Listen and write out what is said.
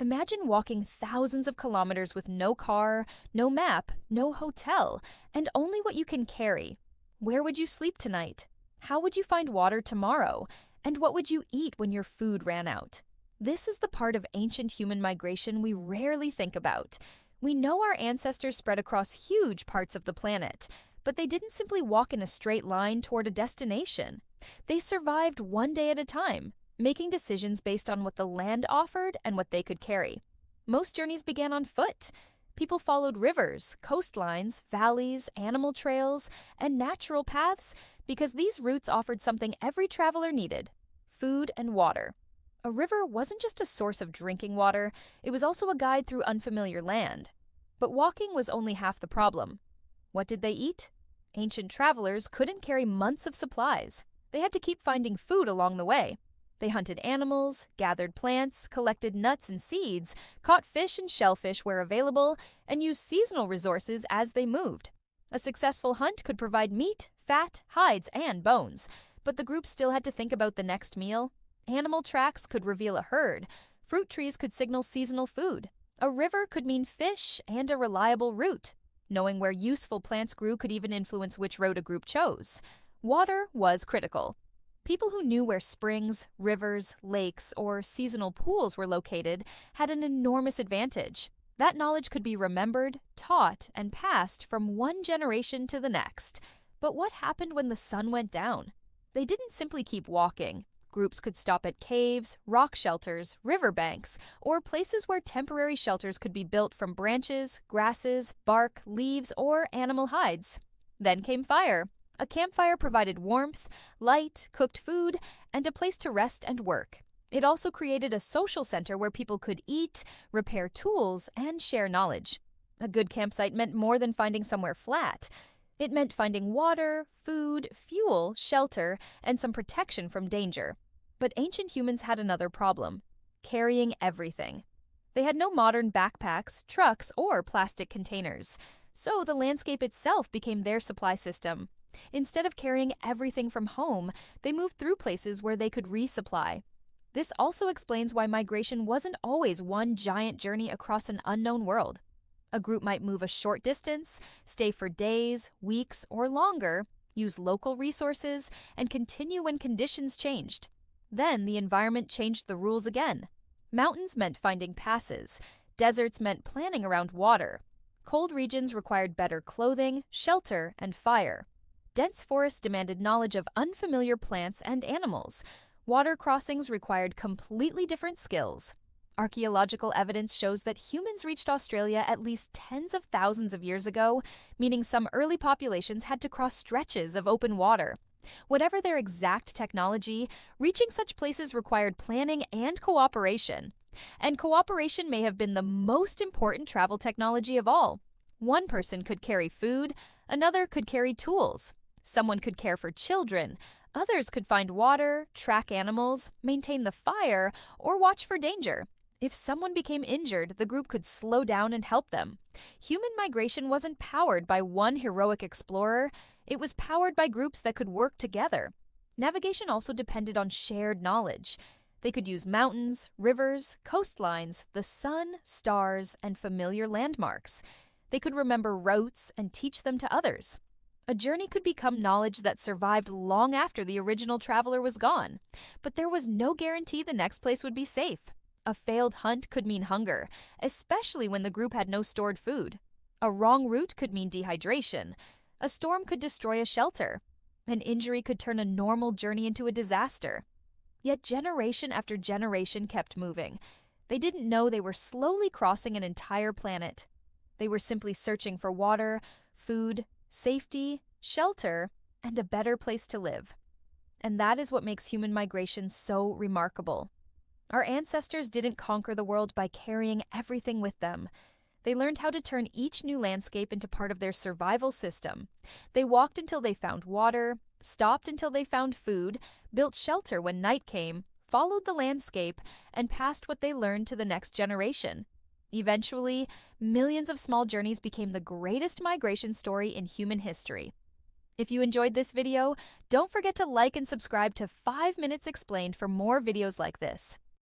Imagine walking thousands of kilometers with no car, no map, no hotel, and only what you can carry. Where would you sleep tonight? How would you find water tomorrow? And what would you eat when your food ran out? This is the part of ancient human migration we rarely think about. We know our ancestors spread across huge parts of the planet, but they didn't simply walk in a straight line toward a destination. They survived one day at a time, making decisions based on what the land offered and what they could carry. Most journeys began on foot. People followed rivers, coastlines, valleys, animal trails, and natural paths because these routes offered something every traveler needed: food and water. A river wasn't just a source of drinking water, it was also a guide through unfamiliar land. But walking was only half the problem. What did they eat? Ancient travelers couldn't carry months of supplies. They had to keep finding food along the way. They hunted animals, gathered plants, collected nuts and seeds, caught fish and shellfish where available, and used seasonal resources as they moved. A successful hunt could provide meat, fat, hides, and bones, but the group still had to think about the next meal. Animal tracks could reveal a herd, fruit trees could signal seasonal food, a river could mean fish and a reliable route. Knowing where useful plants grew could even influence which road a group chose. Water was critical. People who knew where springs, rivers, lakes, or seasonal pools were located had an enormous advantage. That knowledge could be remembered, taught, and passed from one generation to the next. But what happened when the sun went down? They didn't simply keep walking. Groups could stop at caves, rock shelters, riverbanks, or places where temporary shelters could be built from branches, grasses, bark, leaves, or animal hides. Then came fire. A campfire provided warmth, light, cooked food, and a place to rest and work. It also created a social center where people could eat, repair tools, and share knowledge. A good campsite meant more than finding somewhere flat. It meant finding water, food, fuel, shelter, and some protection from danger. But ancient humans had another problem: carrying everything. They had no modern backpacks, trucks, or plastic containers, so the landscape itself became their supply system. Instead of carrying everything from home, they moved through places where they could resupply. This also explains why migration wasn't always one giant journey across an unknown world. A group might move a short distance, stay for days, weeks, or longer, use local resources, and continue when conditions changed. Then the environment changed the rules again. Mountains meant finding passes. Deserts meant planning around water. Cold regions required better clothing, shelter, and fire. Dense forests demanded knowledge of unfamiliar plants and animals. Water crossings required completely different skills. Archaeological evidence shows that humans reached Australia at least tens of thousands of years ago, meaning some early populations had to cross stretches of open water. Whatever their exact technology, reaching such places required planning and cooperation. And cooperation may have been the most important travel technology of all. One person could carry food, another could carry tools. Someone could care for children, others could find water, track animals, maintain the fire, or watch for danger. If someone became injured, the group could slow down and help them. Human migration wasn't powered by one heroic explorer, it was powered by groups that could work together. Navigation also depended on shared knowledge. They could use mountains, rivers, coastlines, the sun, stars, and familiar landmarks. They could remember routes and teach them to others. A journey could become knowledge that survived long after the original traveler was gone. But there was no guarantee the next place would be safe. A failed hunt could mean hunger, especially when the group had no stored food. A wrong route could mean dehydration. A storm could destroy a shelter. An injury could turn a normal journey into a disaster. Yet generation after generation kept moving. They didn't know they were slowly crossing an entire planet. They were simply searching for water, food, safety, shelter, and a better place to live. And that is what makes human migration so remarkable. Our ancestors didn't conquer the world by carrying everything with them. They learned how to turn each new landscape into part of their survival system. They walked until they found water, stopped until they found food, built shelter when night came, followed the landscape, and passed what they learned to the next generation. Eventually, millions of small journeys became the greatest migration story in human history. If you enjoyed this video, don't forget to like and subscribe to 5 Minutes Explained for more videos like this.